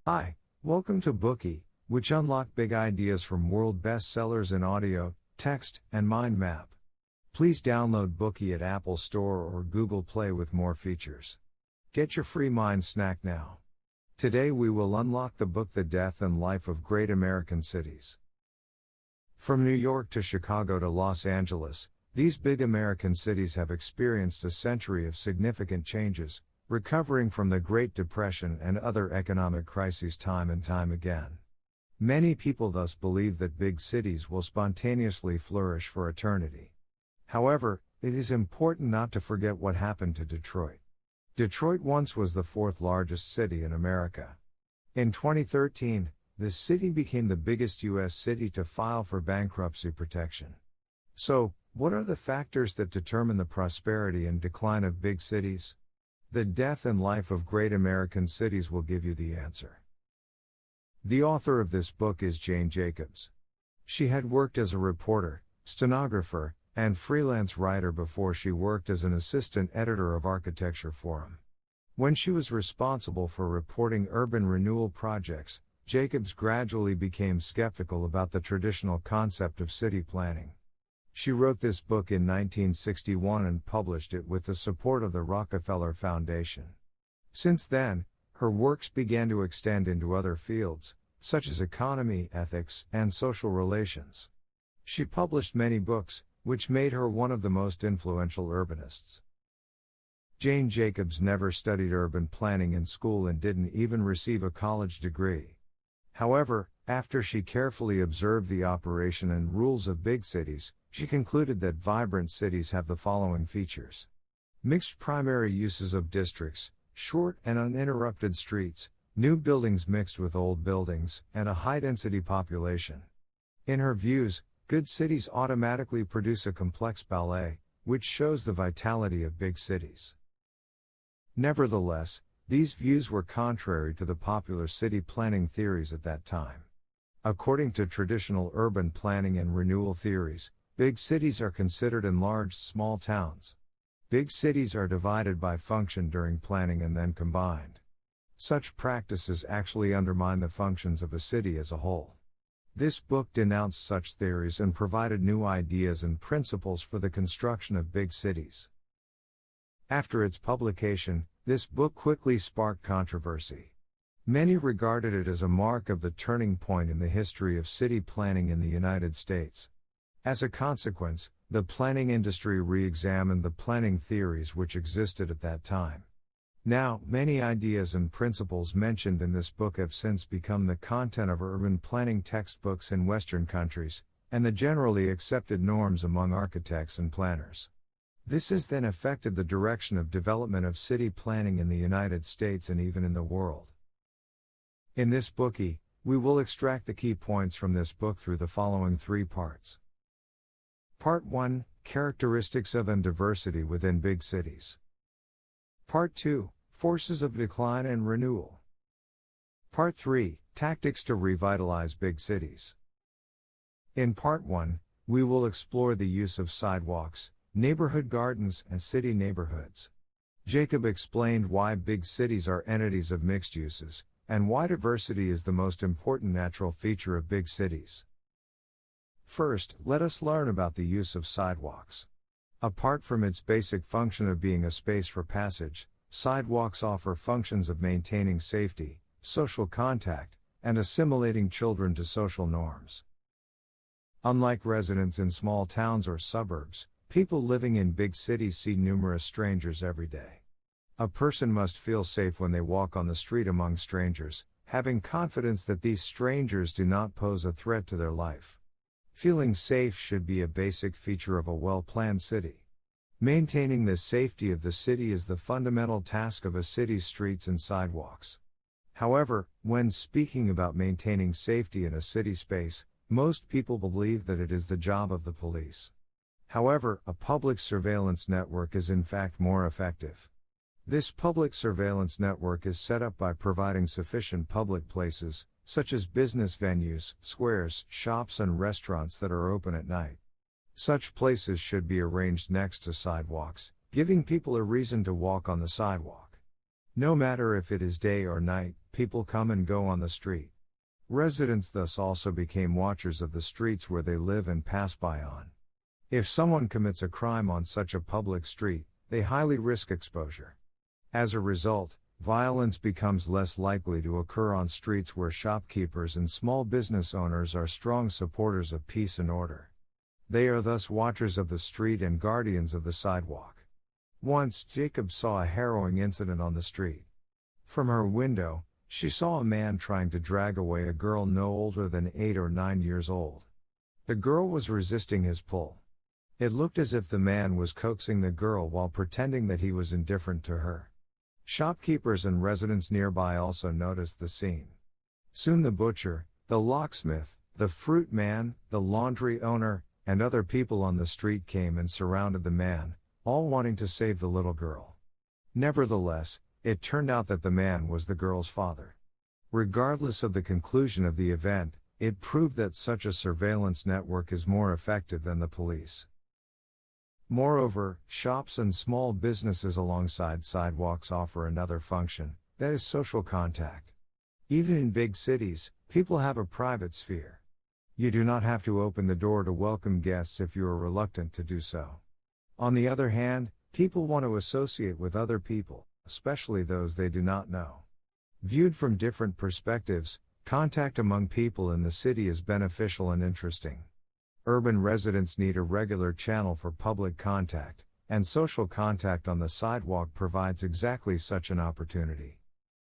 Hi, welcome to Bookie, which unlock big ideas from world bestsellers in audio, text, and mind map. Please download Bookie at Apple Store or Google Play with more features. Get your free mind snack now. Today we will unlock the book The Death and Life of Great American Cities. From New York to Chicago to Los Angeles, these big American cities have experienced a century of significant changes, recovering from the Great Depression and other economic crises time and time again. Many people thus believe that big cities will spontaneously flourish for eternity. However, it is important not to forget what happened to Detroit. Detroit once was the fourth largest city in America. In 2013, this city became the biggest U.S. city to file for bankruptcy protection. So, what are the factors that determine the prosperity and decline of big cities? The Death and Life of Great American Cities will give you the answer. The author of this book is Jane Jacobs. She had worked as a reporter, stenographer, and freelance writer before she worked as an assistant editor of Architecture Forum. When she was responsible for reporting urban renewal projects, Jacobs gradually became skeptical about the traditional concept of city planning. She wrote this book in 1961 and published it with the support of the Rockefeller Foundation. Since then, her works began to extend into other fields, such as economy, ethics, and social relations. She published many books, which made her one of the most influential urbanists. Jane Jacobs never studied urban planning in school and didn't even receive a college degree. However, after she carefully observed the operation and rules of big cities, she concluded that vibrant cities have the following features: mixed primary uses of districts, short and uninterrupted streets, new buildings mixed with old buildings, and a high-density population. In her views, good cities automatically produce a complex ballet, which shows the vitality of big cities. Nevertheless, these views were contrary to the popular city planning theories at that time. According to traditional urban planning and renewal theories, big cities are considered enlarged small towns. Big cities are divided by function during planning and then combined. Such practices actually undermine the functions of a city as a whole. This book denounced such theories and provided new ideas and principles for the construction of big cities. After its publication, this book quickly sparked controversy. Many regarded it as a mark of the turning point in the history of city planning in the United States. As a consequence, the planning industry re-examined the planning theories which existed at that time. Now, many ideas and principles mentioned in this book have since become the content of urban planning textbooks in Western countries, and the generally accepted norms among architects and planners. This has then affected the direction of development of city planning in the United States and even in the world. In this Bookie, we will extract the key points from this book through the following 3 parts. Part 1, Characteristics of and Diversity within Big Cities. Part 2, Forces of Decline and Renewal. Part 3, Tactics to Revitalize Big Cities. In Part 1, we will explore the use of sidewalks, neighborhood gardens, and city neighborhoods. Jacob explained why big cities are entities of mixed uses, and why diversity is the most important natural feature of big cities. First, let us learn about the use of sidewalks. Apart from its basic function of being a space for passage, sidewalks offer functions of maintaining safety, social contact, and assimilating children to social norms. Unlike residents in small towns or suburbs, people living in big cities see numerous strangers every day. A person must feel safe when they walk on the street among strangers, having confidence that these strangers do not pose a threat to their life. Feeling safe should be a basic feature of a well-planned city. Maintaining the safety of the city is the fundamental task of a city's streets and sidewalks. However, when speaking about maintaining safety in a city space, most people believe that it is the job of the police. However, a public surveillance network is in fact more effective. This public surveillance network is set up by providing sufficient public places, such as business venues, squares, shops and restaurants that are open at night. Such places should be arranged next to sidewalks, giving people a reason to walk on the sidewalk. No matter if it is day or night, people come and go on the street. Residents thus also became watchers of the streets where they live and pass by on. If someone commits a crime on such a public street, they highly risk exposure. As a result, violence becomes less likely to occur on streets where shopkeepers and small business owners are strong supporters of peace and order. They are thus watchers of the street and guardians of the sidewalk. Once, Jacob saw a harrowing incident on the street. From her window, she saw a man trying to drag away a girl no older than 8 or 9 years old. The girl was resisting his pull. It looked as if the man was coaxing the girl while pretending that he was indifferent to her. Shopkeepers and residents nearby also noticed the scene. Soon the butcher, the locksmith, the fruit man, the laundry owner, and other people on the street came and surrounded the man, all wanting to save the little girl. Nevertheless, it turned out that the man was the girl's father. Regardless of the conclusion of the event, it proved that such a surveillance network is more effective than the police. Moreover, shops and small businesses alongside sidewalks offer another function, that is social contact. Even in big cities, people have a private sphere. You do not have to open the door to welcome guests if you are reluctant to do so. On the other hand, people want to associate with other people, especially those they do not know. Viewed from different perspectives, contact among people in the city is beneficial and interesting. Urban residents need a regular channel for public contact, and social contact on the sidewalk provides exactly such an opportunity.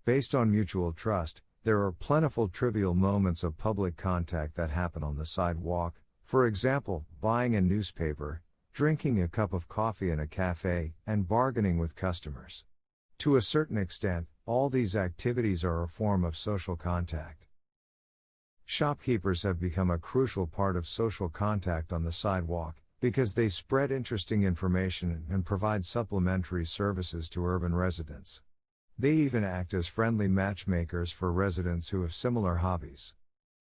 Based on mutual trust, there are plentiful trivial moments of public contact that happen on the sidewalk, for example, buying a newspaper, drinking a cup of coffee in a cafe, and bargaining with customers. To a certain extent, all these activities are a form of social contact. Shopkeepers have become a crucial part of social contact on the sidewalk, because they spread interesting information and provide supplementary services to urban residents. They even act as friendly matchmakers for residents who have similar hobbies.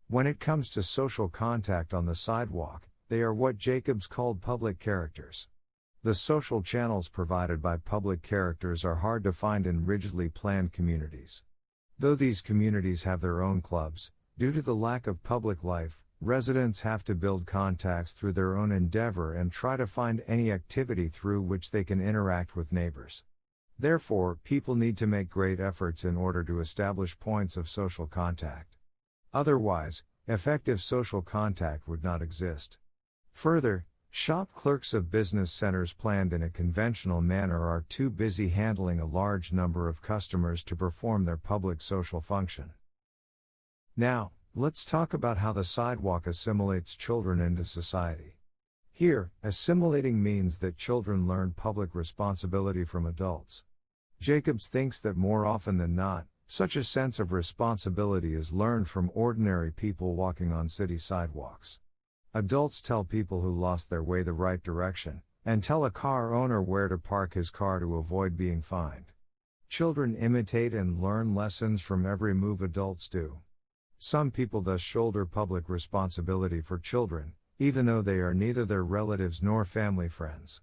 When it comes to social contact on the sidewalk, they are what Jacobs called public characters. The social channels provided by public characters are hard to find in rigidly planned communities. Though these communities have their own clubs, due to the lack of public life, residents have to build contacts through their own endeavor and try to find any activity through which they can interact with neighbors. Therefore, people need to make great efforts in order to establish points of social contact. Otherwise, effective social contact would not exist. Further, shop clerks of business centers planned in a conventional manner are too busy handling a large number of customers to perform their public social function. Now, let's talk about how the sidewalk assimilates children into society. Here, assimilating means that children learn public responsibility from adults. Jacobs thinks that more often than not, such a sense of responsibility is learned from ordinary people walking on city sidewalks. Adults tell people who lost their way the right direction, and tell a car owner where to park his car to avoid being fined. Children imitate and learn lessons from every move adults do. Some people thus shoulder public responsibility for children, even though they are neither their relatives nor family friends.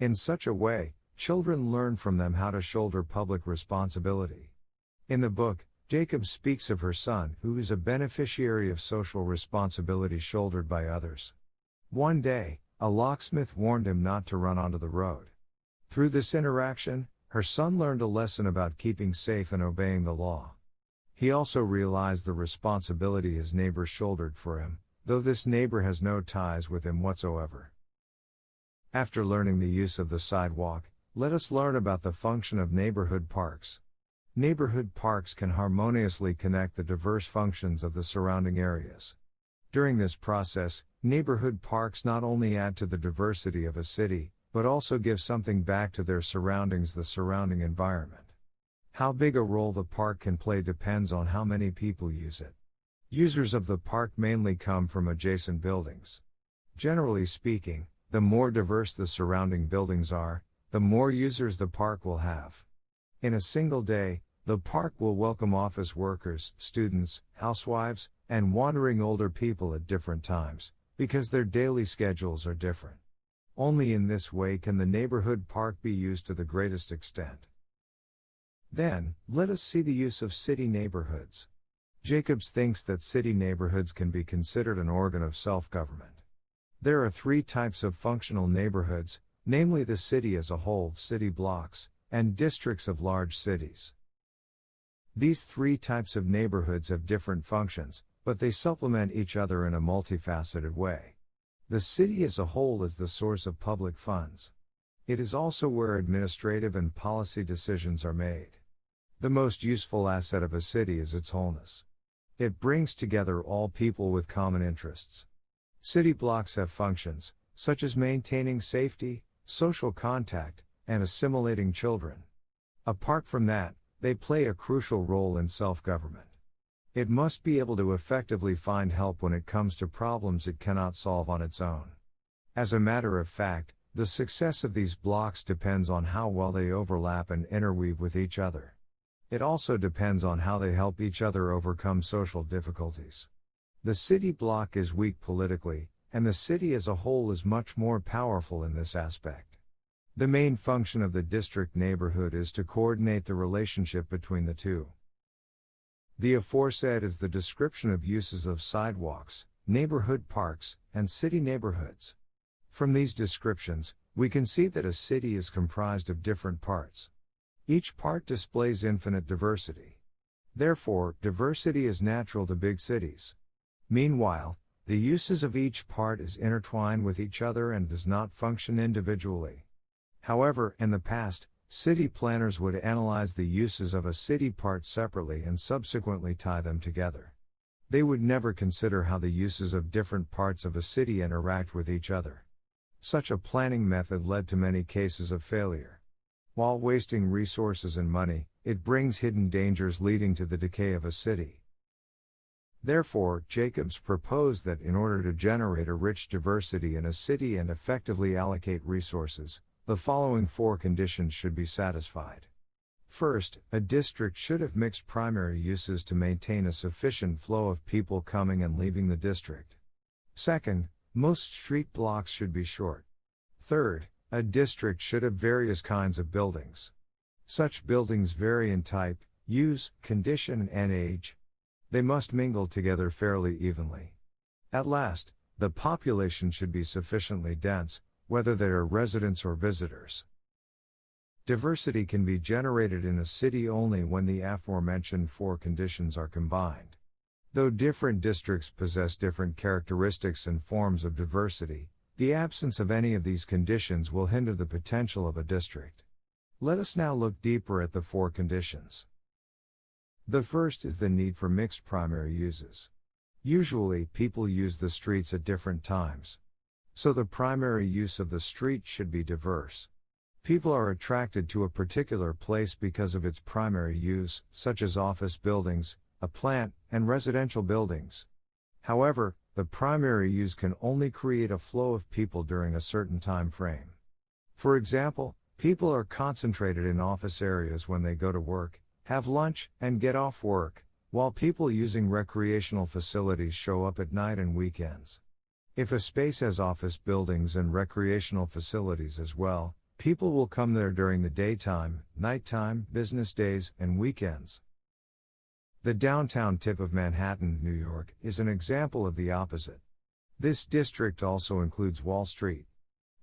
In such a way, children learn from them how to shoulder public responsibility. In the book, Jacob speaks of her son, who is a beneficiary of social responsibility shouldered by others. One day, a locksmith warned him not to run onto the road. Through this interaction, her son learned a lesson about keeping safe and obeying the law. He also realized the responsibility his neighbor shouldered for him, though this neighbor has no ties with him whatsoever. After learning the use of the sidewalk, let us learn about the function of neighborhood parks. Neighborhood parks can harmoniously connect the diverse functions of the surrounding areas. During this process, neighborhood parks not only add to the diversity of a city, but also give something back to their surroundings, the surrounding environment. How big a role the park can play depends on how many people use it. Users of the park mainly come from adjacent buildings. Generally speaking, the more diverse the surrounding buildings are, the more users the park will have. In a single day, the park will welcome office workers, students, housewives, and wandering older people at different times, because their daily schedules are different. Only in this way can the neighborhood park be used to the greatest extent. Then, let us see the use of city neighborhoods. Jacobs thinks that city neighborhoods can be considered an organ of self-government. There are three types of functional neighborhoods, namely the city as a whole, city blocks, and districts of large cities. These three types of neighborhoods have different functions, but they supplement each other in a multifaceted way. The city as a whole is the source of public funds. It is also where administrative and policy decisions are made. The most useful asset of a city is its wholeness. It brings together all people with common interests. City blocks have functions, such as maintaining safety, social contact, and assimilating children. Apart from that, they play a crucial role in self-government. It must be able to effectively find help when it comes to problems it cannot solve on its own. As a matter of fact, the success of these blocks depends on how well they overlap and interweave with each other. It also depends on how they help each other overcome social difficulties. The city block is weak politically, and the city as a whole is much more powerful in this aspect. The main function of the district neighborhood is to coordinate the relationship between the two. The aforesaid is the description of uses of sidewalks, neighborhood parks, and city neighborhoods. From these descriptions, we can see that a city is comprised of different parts. Each part displays infinite diversity. Therefore, diversity is natural to big cities. Meanwhile, the uses of each part is intertwined with each other and does not function individually. However, in the past, city planners would analyze the uses of a city part separately and subsequently tie them together. They would never consider how the uses of different parts of a city interact with each other. Such a planning method led to many cases of failure. While wasting resources and money, it brings hidden dangers leading to the decay of a city. Therefore, Jacobs proposed that in order to generate a rich diversity in a city and effectively allocate resources, the following four conditions should be satisfied. First, a district should have mixed primary uses to maintain a sufficient flow of people coming and leaving the district. Second, most street blocks should be short. Third, a district should have various kinds of buildings. Such buildings vary in type, use, condition, and age. They must mingle together fairly evenly. At last, the population should be sufficiently dense, whether they are residents or visitors. Diversity can be generated in a city only when the aforementioned four conditions are combined. Though different districts possess different characteristics and forms of diversity, the absence of any of these conditions will hinder the potential of a district. Let us now look deeper at the four conditions. The first is the need for mixed primary uses. Usually, people use the streets at different times. So the primary use of the street should be diverse. People are attracted to a particular place because of its primary use, such as office buildings, a plant, and residential buildings. However, the primary use can only create a flow of people during a certain time frame. For example, people are concentrated in office areas when they go to work, have lunch, and get off work, while people using recreational facilities show up at night and weekends. If a space has office buildings and recreational facilities as well, people will come there during the daytime, nighttime, business days, and weekends. The downtown tip of Manhattan, New York, is an example of the opposite. This district also includes Wall Street.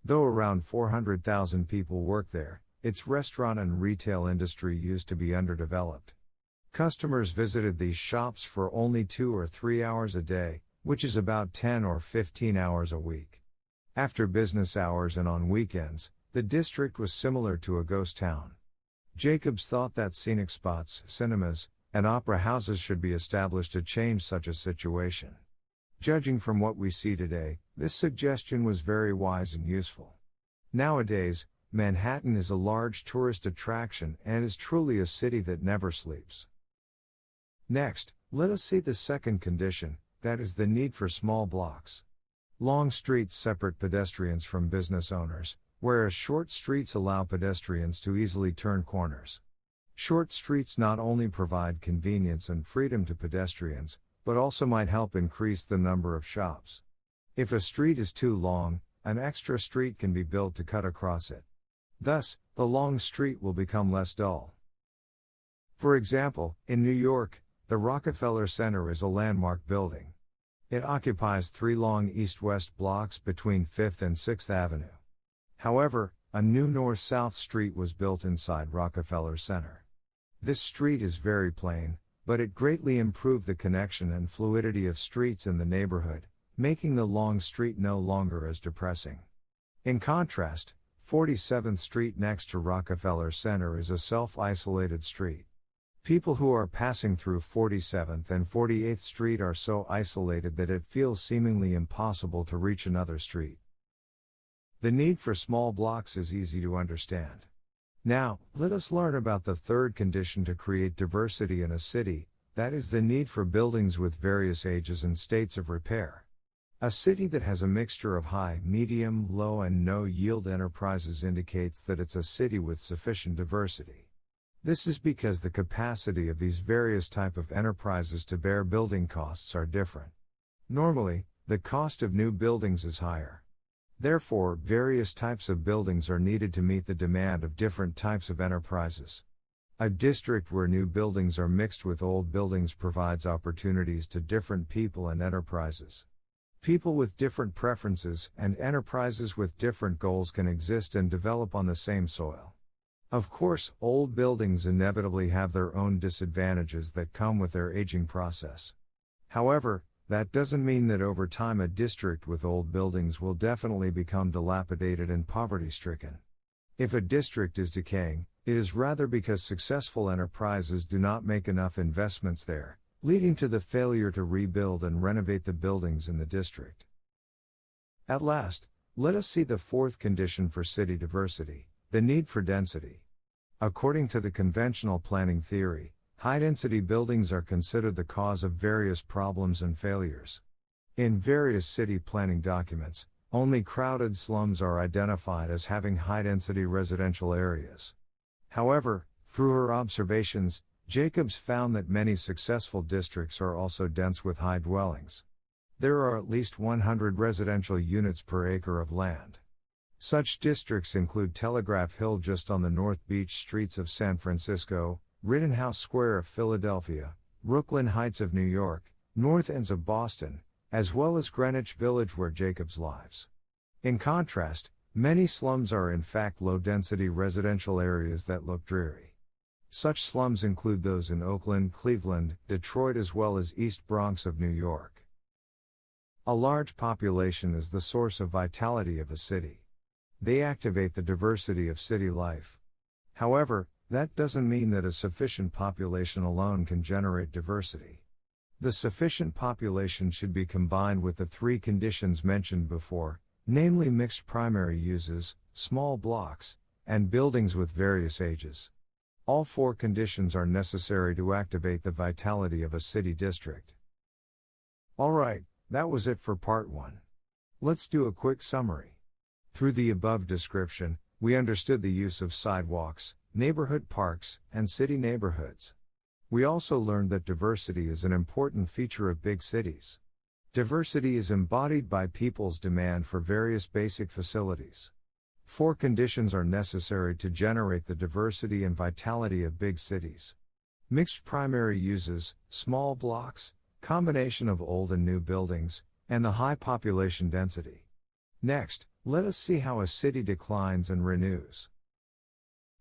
Though around 400,000 people work there, its restaurant and retail industry used to be underdeveloped. Customers visited these shops for only 2 or 3 hours a day, which is about 10 or 15 hours a week. After business hours and on weekends, the district was similar to a ghost town. Jacobs thought that scenic spots, cinemas, and opera houses should be established to change such a situation. Judging from what we see today, this suggestion was very wise and useful. Nowadays, Manhattan is a large tourist attraction and is truly a city that never sleeps. Next, let us see the second condition, that is the need for small blocks. Long streets separate pedestrians from business owners, whereas short streets allow pedestrians to easily turn corners. Short streets not only provide convenience and freedom to pedestrians, but also might help increase the number of shops. If a street is too long, an extra street can be built to cut across it. Thus, the long street will become less dull. For example, in New York, the Rockefeller Center is a landmark building. It occupies 3 long east-west blocks between 5th and 6th Avenue. However, a new north-south street was built inside Rockefeller Center. This street is very plain, but it greatly improved the connection and fluidity of streets in the neighborhood, making the long street no longer as depressing. In contrast, 47th Street next to Rockefeller Center is a self-isolated street. People who are passing through 47th and 48th Street are so isolated that it feels seemingly impossible to reach another street. The need for small blocks is easy to understand. Now, let us learn about the third condition to create diversity in a city, that is the need for buildings with various ages and states of repair. A city that has a mixture of high, medium, low and no yield enterprises indicates that it's a city with sufficient diversity. This is because the capacity of these various type of enterprises to bear building costs are different. Normally, the cost of new buildings is higher. Therefore, various types of buildings are needed to meet the demand of different types of enterprises. A district where new buildings are mixed with old buildings provides opportunities to different people and enterprises. People with different preferences and enterprises with different goals can exist and develop on the same soil. Of course, old buildings inevitably have their own disadvantages that come with their aging process. However, that doesn't mean that over time a district with old buildings will definitely become dilapidated and poverty-stricken. If a district is decaying, it is rather because successful enterprises do not make enough investments there, leading to the failure to rebuild and renovate the buildings in the district. At last, let us see the fourth condition for city diversity, the need for density. According to the conventional planning theory, high-density buildings are considered the cause of various problems and failures. In various city planning documents, only crowded slums are identified as having high-density residential areas. However, through her observations, Jacobs found that many successful districts are also dense with high dwellings. There are at least 100 residential units per acre of land. Such districts include Telegraph Hill just on the North Beach streets of San Francisco, Rittenhouse Square of Philadelphia, Brooklyn Heights of New York, North Ends of Boston, as well as Greenwich Village where Jacobs lives. In contrast, many slums are in fact low-density residential areas that look dreary. Such slums include those in Oakland, Cleveland, Detroit as well as East Bronx of New York. A large population is the source of vitality of a city. They activate the diversity of city life. However, that doesn't mean that a sufficient population alone can generate diversity. The sufficient population should be combined with the 3 conditions mentioned before, namely mixed primary uses, small blocks, and buildings with various ages. All 4 conditions are necessary to activate the vitality of a city district. Alright, that was it for part 1. Let's do a quick summary. Through the above description, we understood the use of sidewalks, neighborhood parks, and city neighborhoods. We also learned that diversity is an important feature of big cities. Diversity is embodied by people's demand for various basic facilities. 4 conditions are necessary to generate the diversity and vitality of big cities. Mixed primary uses, small blocks, combination of old and new buildings, and the high population density. Next, let us see how a city declines and renews.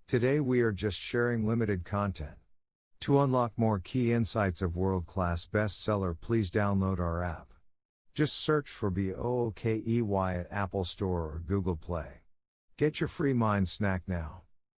Today we are just sharing limited content. To unlock more key insights of world-class bestseller, please download our app. Just search for BOOKEY at Apple Store or Google Play. Get your free mind snack now.